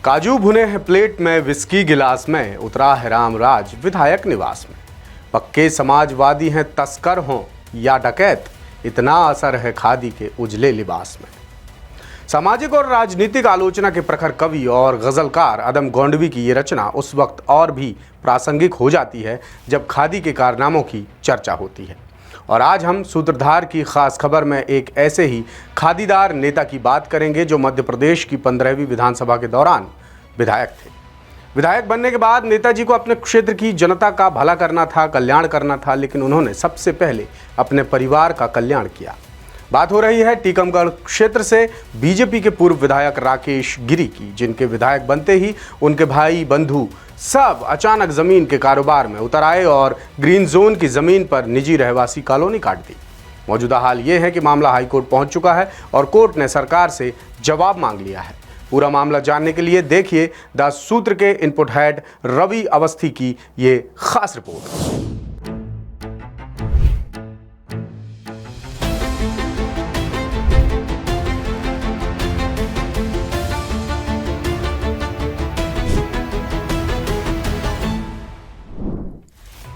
काजू भुने हैं प्लेट में, विस्की गिलास में, उतरा है रामराज विधायक निवास में। पक्के समाजवादी हैं तस्कर हों या डकैत, इतना असर है खादी के उजले लिबास में। सामाजिक और राजनीतिक आलोचना के प्रखर कवि और गजलकार अदम गोंडवी की ये रचना उस वक्त और भी प्रासंगिक हो जाती है जब खादी के कारनामों की चर्चा होती है। और आज हम सूत्रधार की खास खबर में एक ऐसे ही खादीदार नेता की बात करेंगे जो मध्य प्रदेश की 15वीं विधानसभा के दौरान विधायक थे। विधायक बनने के बाद नेताजी को अपने क्षेत्र की जनता का भला करना था, कल्याण करना था, लेकिन उन्होंने सबसे पहले अपने परिवार का कल्याण किया। बात हो रही है टीकमगढ़ क्षेत्र से बीजेपी के पूर्व विधायक राकेश गिरी की, जिनके विधायक बनते ही उनके भाई बंधु सब अचानक जमीन के कारोबार में उतर आए और ग्रीन जोन की जमीन पर निजी रहवासी कॉलोनी काट दी। मौजूदा हाल ये है कि मामला हाईकोर्ट पहुंच चुका है और कोर्ट ने सरकार से जवाब मांग लिया है। पूरा मामला जानने के लिए देखिए द सूत्र के इनपुट हेड रवि अवस्थी की ये खास रिपोर्ट।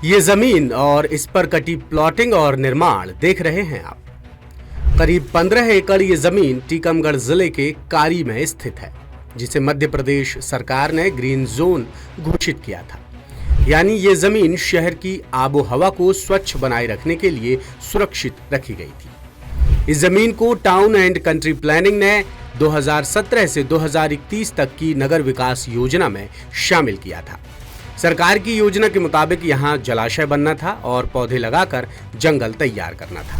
ये जमीन और इस पर कटी प्लॉटिंग और निर्माण देख रहे हैं आप। करीब 15 एकड़ ये जमीन टीकमगढ़ जिले के कारी में स्थित है, जिसे मध्य प्रदेश सरकार ने ग्रीन जोन घोषित किया था। यानी ये जमीन शहर की आबो हवा को स्वच्छ बनाए रखने के लिए सुरक्षित रखी गई थी। इस जमीन को टाउन एंड कंट्री प्लानिंग ने 2017 से 2031 तक की नगर विकास योजना में शामिल किया था। सरकार की योजना के मुताबिक यहाँ जलाशय बनना था और पौधे लगाकर जंगल तैयार करना था,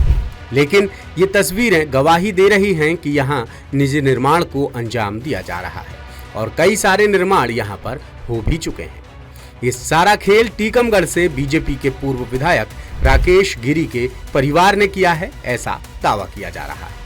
लेकिन ये तस्वीरें गवाही दे रही हैं कि यहाँ निजी निर्माण को अंजाम दिया जा रहा है और कई सारे निर्माण यहाँ पर हो भी चुके हैं। ये सारा खेल टीकमगढ़ से बीजेपी के पूर्व विधायक राकेश गिरी के परिवार ने किया है, ऐसा दावा किया जा रहा है।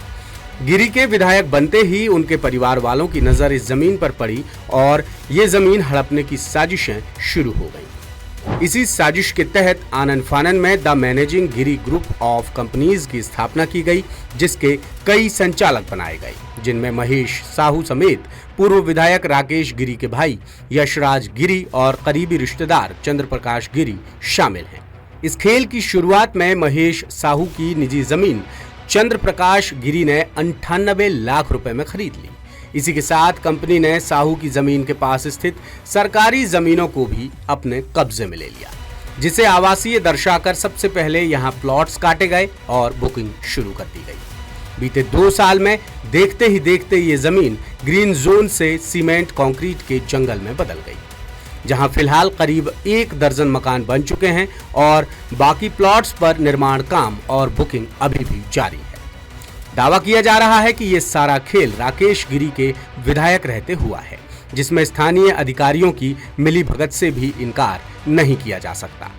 गिरी के विधायक बनते ही उनके परिवार वालों की नजर इस जमीन पर पड़ी और ये जमीन हड़पने की साजिशें शुरू हो गईं। इसी साजिश के तहत आनन फानन में the managing Giri group of companies की स्थापना की गई, जिसके कई संचालक बनाए गए, जिनमें महेश साहू समेत पूर्व विधायक राकेश गिरी के भाई यशराज गिरी और करीबी रिश्तेदार चंद्र प्रकाश गिरी शामिल हैं। इस खेल की शुरुआत में महेश साहू की निजी जमीन चंद्र प्रकाश गिरी ने 98 लाख रुपए में खरीद ली। इसी के साथ कंपनी ने साहू की जमीन के पास स्थित सरकारी जमीनों को भी अपने कब्जे में ले लिया, जिसे आवासीय दर्शाकर सबसे पहले यहां प्लॉट्स काटे गए और बुकिंग शुरू कर दी गई। बीते 2 साल में देखते ही देखते ये जमीन ग्रीन जोन से सीमेंट कंक्रीट के जंगल में बदल गई, जहां फिलहाल करीब 1 दर्जन मकान बन चुके हैं और बाकी प्लॉट्स पर निर्माण काम और बुकिंग अभी भी जारी है। दावा किया जा रहा है कि ये सारा खेल राकेश गिरी के विधायक रहते हुआ है, जिसमें स्थानीय अधिकारियों की मिलीभगत से भी इनकार नहीं किया जा सकता।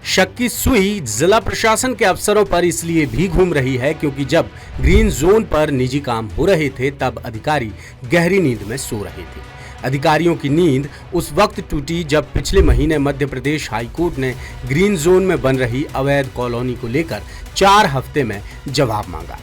शक की सुई जिला प्रशासन के अफसरों पर इसलिए भी घूम रही है क्योंकि जब ग्रीन जोन पर निजी काम हो रहे थे तब अधिकारी गहरी नींद में सो रहे थे। अधिकारियों की नींद उस वक्त टूटी जब पिछले महीने मध्य प्रदेश हाईकोर्ट ने ग्रीन जोन में बन रही अवैध कॉलोनी को लेकर 4 हफ्ते में जवाब मांगा।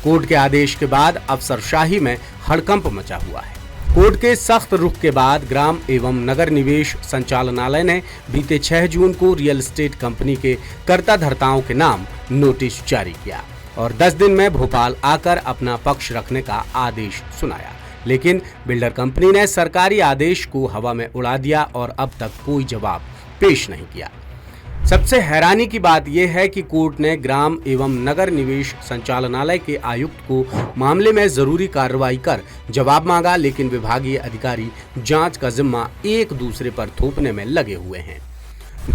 कोर्ट के आदेश के बाद अफसरशाही में हड़कंप मचा हुआ है। कोर्ट के सख्त रुख के बाद ग्राम एवं नगर निवेश संचालनालय ने बीते 6 जून को रियल एस्टेट कंपनी के कर्ता धर्ताओं के नाम नोटिस जारी किया और 10 दिन में भोपाल आकर अपना पक्ष रखने का आदेश सुनाया, लेकिन बिल्डर कंपनी ने सरकारी आदेश को हवा में उड़ा दिया और अब तक कोई जवाब पेश नहीं किया। सबसे हैरानी की बात यह है कि कोर्ट ने ग्राम एवं नगर निवेश संचालनालय के आयुक्त को मामले में जरूरी कार्रवाई कर जवाब मांगा, लेकिन विभागीय अधिकारी जांच का जिम्मा एक दूसरे पर थोपने में लगे हुए हैं।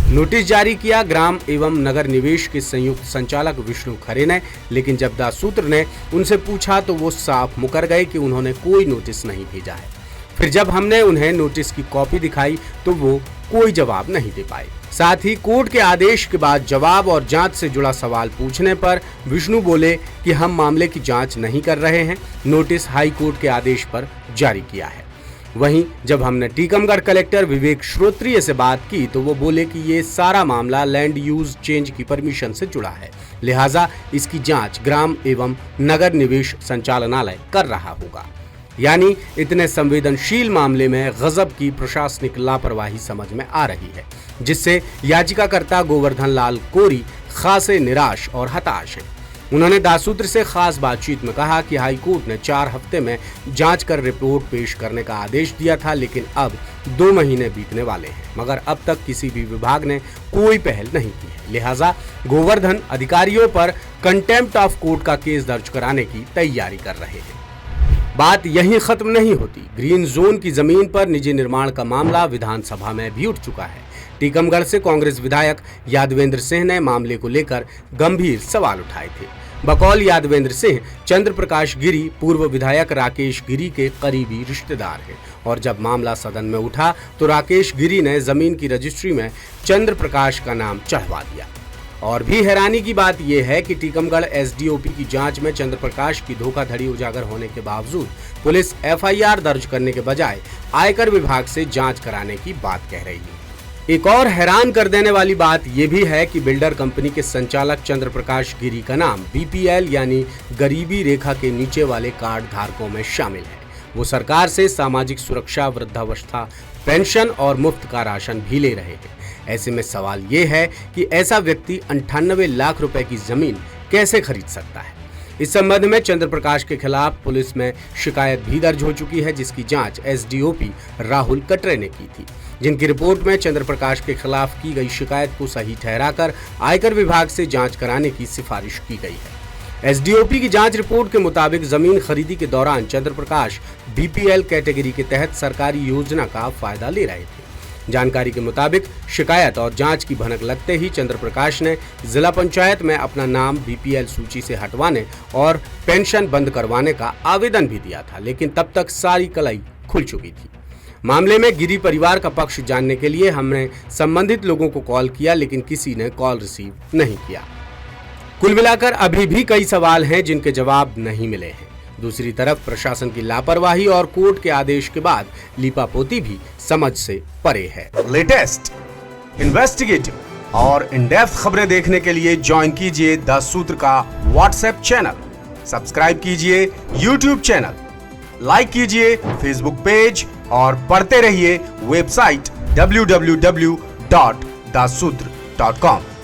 नोटिस जारी किया ग्राम एवं नगर निवेश के संयुक्त संचालक विष्णु खरे ने, लेकिन जब द सूत्र ने उनसे पूछा तो वो साफ मुकर गए कि उन्होंने कोई नोटिस नहीं भेजा है। फिर जब हमने उन्हें नोटिस की कॉपी दिखाई तो वो कोई जवाब नहीं दे पाए। साथ ही कोर्ट के आदेश के बाद जवाब और जांच से जुड़ा सवाल पूछने पर विष्णु बोले कि हम मामले की जांच नहीं कर रहे हैं, नोटिस हाई कोर्ट के आदेश पर जारी किया है। वहीं जब हमने टीकमगढ़ कलेक्टर विवेक श्रोत्रिय से बात की तो वो बोले कि ये सारा मामला लैंड यूज चेंज की परमिशन से जुड़ा है, लिहाजा इसकी जांच ग्राम एवं नगर निवेश संचालनालय कर रहा होगा। यानी इतने संवेदनशील मामले में गजब की प्रशासनिक लापरवाही समझ में आ रही है, जिससे याचिकाकर्ता गोवर्धन लाल कोरी खासे निराश और हताश हैं। उन्होंने दासूत्र से खास बातचीत में कहा कि हाईकोर्ट ने 4 हफ्ते में जांच कर रिपोर्ट पेश करने का आदेश दिया था, लेकिन अब 2 महीने बीतने वाले हैं, मगर अब तक किसी भी विभाग ने कोई पहल नहीं की है। लिहाजा गोवर्धन अधिकारियों पर कंटेम्प्ट ऑफ कोर्ट का केस दर्ज कराने की तैयारी कर रहे हैं। बात यहीं खत्म नहीं होती। ग्रीन जोन की जमीन पर निजी निर्माण का मामला विधानसभा में भी उठ चुका है। टीकमगढ़ से कांग्रेस विधायक यादवेंद्र सिंह ने मामले को लेकर गंभीर सवाल उठाए थे। बकौल यादवेंद्र सिंह चंद्र प्रकाश गिरी पूर्व विधायक राकेश गिरी के करीबी रिश्तेदार हैं, और जब मामला सदन में उठा तो राकेश गिरी ने जमीन की रजिस्ट्री में चंद्र प्रकाश का नाम चढ़वा दिया। और भी हैरानी की बात यह है कि टीकमगढ़ एसडीओपी की जांच में चंद्र प्रकाश की धोखाधड़ी उजागर होने के बावजूद पुलिस एफआईआर दर्ज करने के बजाय आयकर विभाग से जांच कराने की बात कह रही है। एक और हैरान कर देने वाली बात यह भी है कि बिल्डर कंपनी के संचालक चंद्र प्रकाश गिरी का नाम बीपीएल यानी गरीबी रेखा के नीचे वाले कार्ड धारकों में शामिल है। वो सरकार से सामाजिक सुरक्षा, वृद्धावस्था पेंशन और मुफ्त का राशन भी ले रहे हैं। ऐसे में सवाल ये है कि ऐसा व्यक्ति 98 लाख रुपए की जमीन कैसे खरीद सकता है। इस संबंध में चंद्र प्रकाश के खिलाफ पुलिस में शिकायत भी दर्ज हो चुकी है, जिसकी जांच एसडीओपी राहुल कटरे ने की थी, जिनकी रिपोर्ट में चंद्र प्रकाश के खिलाफ की गई शिकायत को सही ठहराकर आयकर विभाग से जांच कराने की सिफारिश की गई है। एसडीओपी की जांच रिपोर्ट के मुताबिक जमीन खरीदी के दौरान चंद्र प्रकाश बीपीएल कैटेगरी के तहत सरकारी योजना का फायदा ले रहे थे। जानकारी के मुताबिक शिकायत और जांच की भनक लगते ही चंद्र प्रकाश ने जिला पंचायत में अपना नाम बीपीएल सूची से हटवाने और पेंशन बंद करवाने का आवेदन भी दिया था, लेकिन तब तक सारी कलाई खुल चुकी थी। मामले में गिरी परिवार का पक्ष जानने के लिए हमने संबंधित लोगों को कॉल किया, लेकिन किसी ने कॉल रिसीव नहीं किया। कुल मिलाकर अभी भी कई सवाल हैं जिनके जवाब नहीं मिले हैं। दूसरी तरफ प्रशासन की लापरवाही और कोर्ट के आदेश के बाद लीपापोती भी समझ से परे है। लेटेस्ट, इन्वेस्टिगेटिव और इन डेप्थ खबरें देखने के लिए ज्वाइन कीजिए द सूत्र का व्हाट्सएप चैनल, सब्सक्राइब कीजिए यूट्यूब चैनल, लाइक कीजिए फेसबुक पेज और पढ़ते रहिए वेबसाइट www.daसूत्र.com।